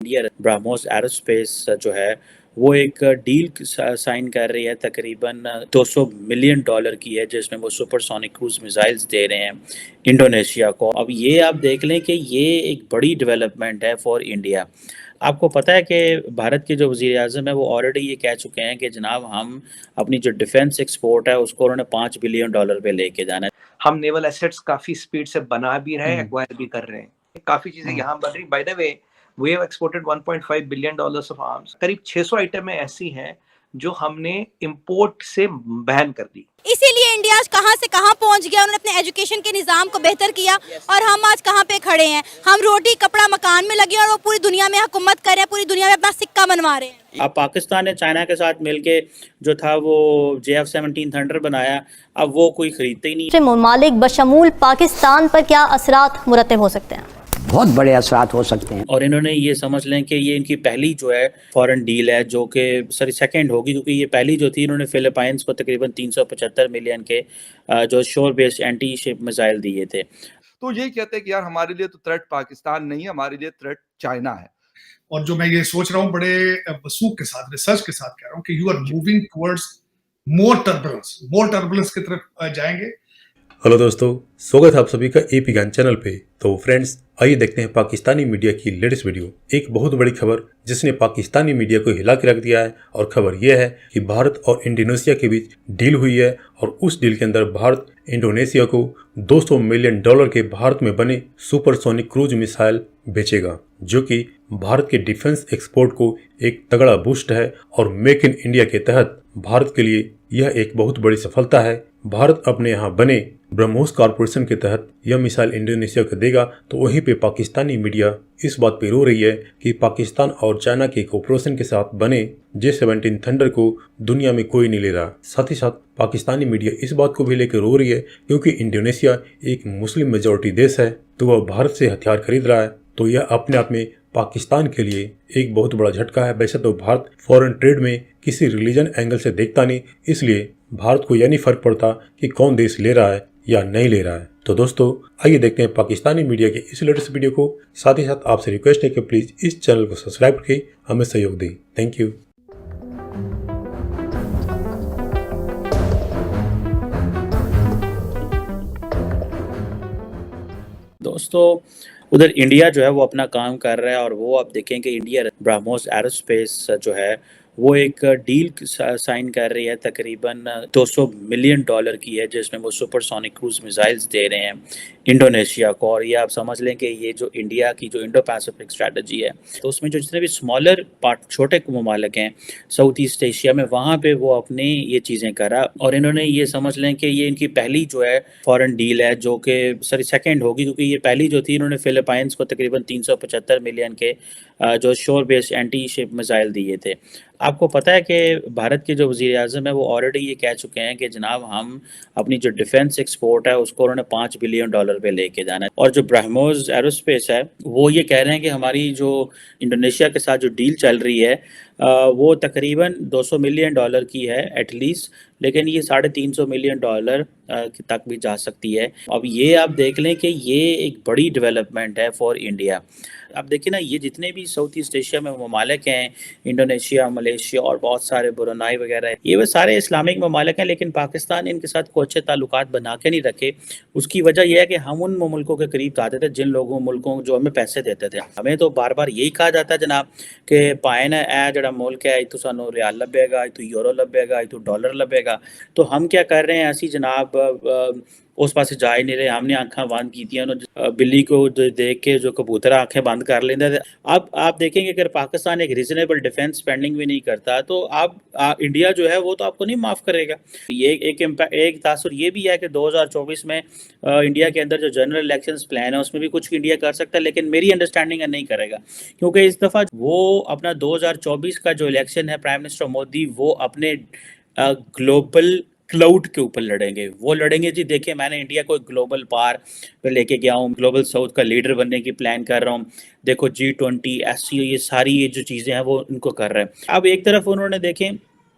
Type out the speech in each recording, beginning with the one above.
India BrahMos aerospace जो है वो एक डील साइन कर रही है, तकरीबन $200 मिलियन की है, जिसमें वो सुपरसोनिक क्रूज मिसाइल्स दे रहे हैं इंडोनेशिया को। अब ये आप देख लें कि ये एक बड़ी डेवलपमेंट है फॉर इंडिया। आपको पता है कि भारत के जो वज़ीर आज़म है वो ऑलरेडी ये कह चुके हैं कि जनाब हम अपनी जो डिफेंस एक्सपोर्ट है उसको उन्होंने $5 बिलियन पे लेके जाना है। हम नेवल एसेट्स काफी स्पीड से बना भी रहे हैं, एक्वायर भी कर रहे हैं, काफी चीजें यहाँ बन रही। By the way we have exported $1.5 billion of arms. करीब 600 आइटमें ऐसी हैं जो हमने इंपोर्ट से बैन कर दी। इसीलिए इंडिया कहां से कहां पहुंच गया। उन्होंने अपने एजुकेशन के निजाम को बेहतर किया और हम आज कहां पे खड़े हैं। हम रोटी कपड़ा मकान में लगे और वो पूरी दुनिया में हुकूमत कर रहे हैं, पूरी दुनिया में अपना सिक्का बनवा रहे हैं। अब पाकिस्तान ने चाइना के साथ मिलके जो था वो JF-17 थंडर बनाया, अब वो कोई खरीदते ही नहीं। ममालिक बशमूल पाकिस्तान पर क्या असरात मुरतब हो सकते हैं? बहुत बड़े असरात हो सकते हैं। और इन्होंने ये समझ लें कि ये इनकी पहली जो है फॉरेन डील है, जो कि सेकंड होगी, क्योंकि ये पहली जो थी इन्होंने फिलीपाइंस को तकरीबन 375 मिलियन के जो शोर बेस्ड एंटी शिप मिसाइल दिए थे। तो यही कहते हैं कि यार हमारे लिए तो थ्रेट पाकिस्तान नहीं है, हमारे लिए थ्रेट चाइना है। और जो मैं ये सोच रहा हूँ बड़े वसूख के साथ, रिसर्च के साथ कह रहा हूँ कि you are moving towards more turbulence की तरफ जाएंगे। हेलो दोस्तों, स्वागत है आप सभी का एपी ज्ञान चैनल पे। तो फ्रेंड्स, आइए देखते हैं पाकिस्तानी मीडिया की लेटेस्ट वीडियो। एक बहुत बड़ी खबर जिसने पाकिस्तानी मीडिया को हिला के रख दिया है, और खबर यह है कि भारत और इंडोनेशिया के बीच डील हुई है, और उस डील के अंदर भारत इंडोनेशिया को $200 मिलियन के भारत में बने सुपरसोनिक क्रूज मिसाइल बेचेगा, जो कि भारत के डिफेंस एक्सपोर्ट को एक तगड़ा बूस्ट है। और मेक इन इंडिया के तहत भारत के लिए यह एक बहुत बड़ी सफलता है। भारत अपने यहाँ बने ब्रह्मोस कॉरपोरेशन के तहत यह मिसाइल इंडोनेशिया को देगा। तो वहीं पे पाकिस्तानी मीडिया इस बात पे रो रही है कि पाकिस्तान और चाइना के कोऑपरेशन के साथ बने J-17 थंडर को दुनिया में कोई नहीं ले रहा। साथ ही साथ पाकिस्तानी मीडिया इस बात को भी लेकर रो रही है क्योंकि इंडोनेशिया एक मुस्लिम मेजोरिटी देश है, तो वह भारत से हथियार खरीद रहा है। तो यह अपने आप में पाकिस्तान के लिए एक बहुत बड़ा झटका है। वैसे तो भारत फॉरेन ट्रेड में किसी रिलीजन एंगल से देखता नहीं, इसलिए भारत को यह नहीं फर्क पड़ता कि कौन देश ले रहा है या नहीं ले रहा है। तो दोस्तों, आइए देखते हैं पाकिस्तानी मीडिया के इस लेटेस्ट वीडियो को। साथ ही साथ आपसे रिक्वेस्ट है कि प्लीज इस चैनल को सब्सक्राइब करके हमें सहयोग दें। Thank you. दोस्तों, उधर इंडिया जो है वो अपना काम कर रहा है, और वो आप देखें कि इंडिया ब्रह्मोस एरोस्पेस जो है वो एक डील साइन कर रही है, तकरीबन $200 मिलियन की है, जिसमें वो सुपरसोनिक क्रूज मिसाइल्स दे रहे हैं इंडोनेशिया को। और ये आप समझ लें कि ये जो इंडिया की जो इंडो पैसिफिक स्ट्रेटजी है, तो उसमें जो जितने भी स्मॉलर पार्ट छोटे ममालिक हैं साउथ ईस्ट एशिया में, वहाँ पे वो अपने ये चीज़ें करा। और इन्होंने ये समझ लें कि ये इनकी पहली जो है फॉरेन डील है, जो कि सेकंड होगी, क्योंकि ये पहली जो थी इन्होंने फिलीपाइंस को तकरीबन 375 मिलियन के जो शोर बेस्ड एंटी शिप मिसाइल दिए थे। आपको पता है कि भारत के जो वज़ीर आज़म है वो ऑलरेडी ये कह चुके हैं कि जनाब हम अपनी जो डिफेंस एक्सपोर्ट है उसको उन्होंने $5 बिलियन पे लेके जाना है। और जो ब्रह्मोस एरोस्पेस है वो ये कह रहे हैं कि हमारी जो इंडोनेशिया के साथ जो डील चल रही है वो तकरीबन $200 मिलियन की है एटलीस्ट, लेकिन ये $350 मिलियन तक भी जा सकती है। अब ये आप देख लें कि ये एक बड़ी डेवलपमेंट है फॉर इंडिया। अब देखिए ना, ये जितने भी साउथ ईस्ट एशिया में ममालिक हैं, इंडोनेशिया, मलेशिया और बहुत सारे ब्रुनाई वगैरह, ये वो सारे इस्लामिक ममालिक हैं, लेकिन पाकिस्तान इनके साथ कोई अच्छे ताल्लुकात बना के नहीं रखे। उसकी वजह यह है कि हम उन मुल्कों के करीब जाते थे जिन मुल्कों जो हमें पैसे देते थे। हमें तो बार बार यही कहा जाता है जनाब कि पाए ना ए जड़ा मुल्क है, इतू सानू रियाल लभेगा, इतू यूरो लभेगा, इतू डॉलर लभेगा। तो हम क्या कर रहे हैं, ऐसी जनाब उस पास जा ही नहीं रहे। हमने आंखें बंद की थी, बिल्ली को देख के जो कबूतर आंखें बंद कर लेते थे। अब आप देखेंगे अगर पाकिस्तान एक रीजनेबल डिफेंस स्पेंडिंग भी नहीं करता तो आप इंडिया जो है वो तो आपको नहीं माफ़ करेगा। ये एक तासुर ये भी है कि 2024 में इंडिया के अंदर जो जनरल इलेक्शंस प्लान है उसमें भी कुछ इंडिया कर सकता है, लेकिन मेरी अंडरस्टैंडिंग है नहीं करेगा, क्योंकि इस दफ़ा वो अपना 2024 का जो इलेक्शन है, प्राइम मिनिस्टर मोदी वो अपने ग्लोबल क्लाउड के ऊपर लड़ेंगे। वो लड़ेंगे जी, देखिए मैंने इंडिया को एक ग्लोबल पार पे लेके गया हूँ, ग्लोबल साउथ का लीडर बनने की प्लान कर रहा हूँ। देखो G20, SCO, ये सारी ये जो चीज़ें हैं वो उनको कर रहे हैं। अब एक तरफ उन्होंने देखें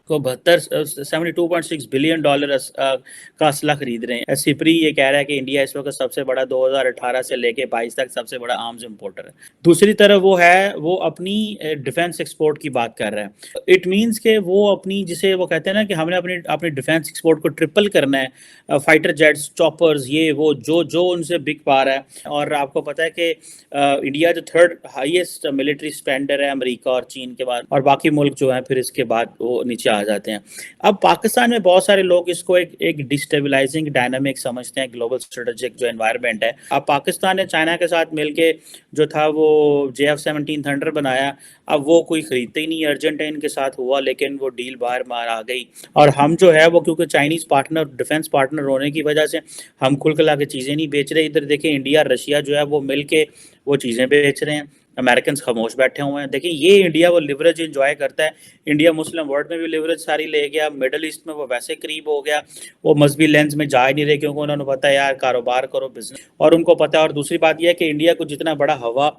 को 72.6 बिलियन डॉलर का असला खरीद रहे हैं। सिप्री ये कह रहा है कि इंडिया इस वक्त सबसे बड़ा 2018 से लेके 22 तक सबसे बड़ा आर्म्स इंपोर्टर है। दूसरी तरफ वो अपनी डिफेंस एक्सपोर्ट की बात कर रहा है। इट मींस के वो अपनी, जिसे वो कहते हैं ना कि हमने अपनी डिफेंस एक्सपोर्ट को ट्रिपल करना है, फाइटर जेट्स, चॉपर्स, ये वो जो उनसे बिक पा रहा है। और आपको पता है कि इंडिया जो थर्ड हाईएस्ट मिलिट्री स्पेंडर है अमेरिका और चीन के बाद, और बाकी मुल्क जो है फिर इसके बाद वो नीचे आ जाते हैं। अब पाकिस्तान में बहुत सारे लोग इसको एक डिस्टेबलाइजिंग डायनामिक समझते हैं, ग्लोबल स्ट्रेटेजिक जो एनवायरनमेंट है। अब पाकिस्तान ने चाइना के साथ मिलके जो था वो JF-17 थंडर बनाया, अब वो कोई खरीदते ही नहीं। अर्जेंटाइन के साथ हुआ लेकिन वो डील बाहर मार आ गई। और हम जो है वो क्योंकि चाइनीज़ पार्टनर, डिफेंस पार्टनर होने की वजह से हम खुल खिला के चीज़ें नहीं बेच रहे। इधर देखिए इंडिया रशिया जो है वो मिल के वो चीज़ें बेच रहे हैं, अमेरिकन खामोश बैठे हुए हैं। देखिए ये इंडिया वो लिवरेज एंजॉय करता है। इंडिया मुस्लिम वर्ल्ड में भी लिवरेज सारी ले गया, मिडल ईस्ट में वो वैसे करीब हो गया, वो मजहबी लेंस में जा ही नहीं रहे क्योंकि उन्होंने पता है यार कारोबार करो, बिजनेस, और उनको पता है। और दूसरी बात यह है कि इंडिया को जितना बड़ा हवा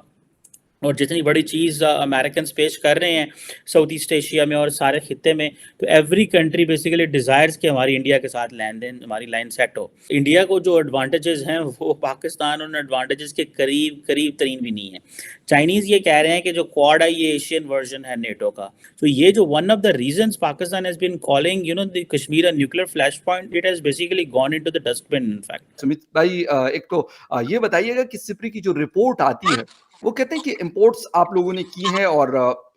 और जितनी बड़ी चीज़ अमेरिकन पेश कर रहे हैं साउथ ईस्ट एशिया में और सारे खित्ते में, तो एवरी कंट्री बेसिकली डिज़ायर्स कि हमारी इंडिया के साथ लेन देन, हमारी लाइन सेट हो। इंडिया को जो एडवांटेजेस हैं वो पाकिस्तान उन एडवांटेजेस के करीब तरीन भी नहीं है। चाइनीज़ ये कह रहे हैं कि जो क्वाड है ये एशियन वर्जन है नेटो का। तो ये जो one of the reasons Pakistan has been calling the Kashmir a nuclear flash point, it has basically gone into the dustbin in fact. Sumit भाई, एक तो ये बताइएगा कि सिप्री की जो रिपोर्ट आती है वो कहते हैं कि इंपोर्ट्स आप लोगों ने की हैं और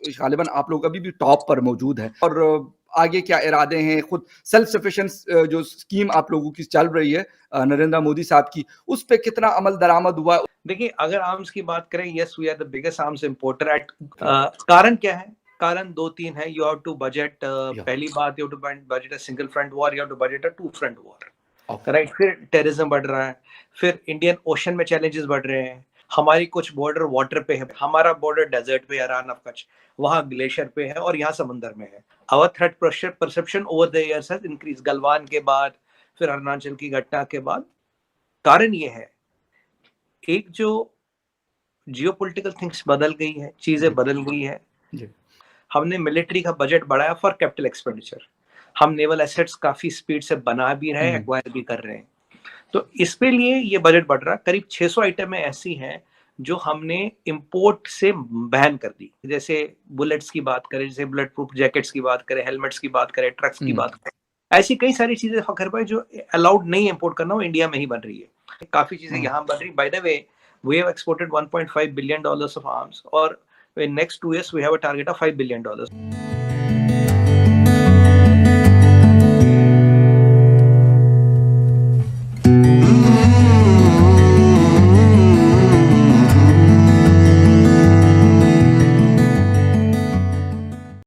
गालिबन आप लोग अभी भी टॉप पर मौजूद हैं, और आगे क्या इरादे हैं, खुद सेल्फ सफिशिएंट जो स्कीम आप लोगों की चल रही है नरेंद्र मोदी साहब की, उस पे कितना अमल दरामद हुआ? देखिए अगर आर्म्स की बात करें, yes we are the biggest arms importer at. कारण क्या है? कारण 2-3 है। यू हैव टू बजट, पहली बात you have to budget a single front war, you have to budget a two front war, right. फिर टेररिज्म बढ़ रहा है, फिर इंडियन ओशन में चैलेंजेस बढ़ रहे हैं, हमारी कुछ बॉर्डर वाटर पे है, हमारा बॉर्डर डेजर्ट पे है, रन ऑफ कच्छ, वहां ग्लेशियर पे है, और यहाँ समंदर में है। Our threat perception over the years has increase, Galwan के बाद, फिर अरुणाचल की घटना के बाद। कारण ये है, एक जो जियोपॉलिटिकल थिंग्स बदल गई है, चीजें बदल गई है। हमने मिलिट्री का बजट बढ़ाया फॉर कैपिटल एक्सपेंडिचर, हम नेवल एसेट्स काफी स्पीड से बना भी रहे हैं, एक्वायर भी कर रहे हैं, तो इसके लिए ये बजट बढ़ रहा है। करीब 600 आइटमें ऐसी हैं जो हमने इंपोर्ट से बैन कर दी। जैसे बुलेट्स की बात करें, जैसे बुलेट प्रूफ जैकेट्स की बात करें, हेलमेट्स की बात करें, ट्रक्स की बात करें, ऐसी कई सारी चीजें फखर भाई जो अलाउड नहीं इंपोर्ट करना, वो इंडिया में ही बन रही है। काफी चीजें यहाँ बन रही। By the way we have exported $1.5 billion of arms, और in next 2 years we have a target of $5 billion.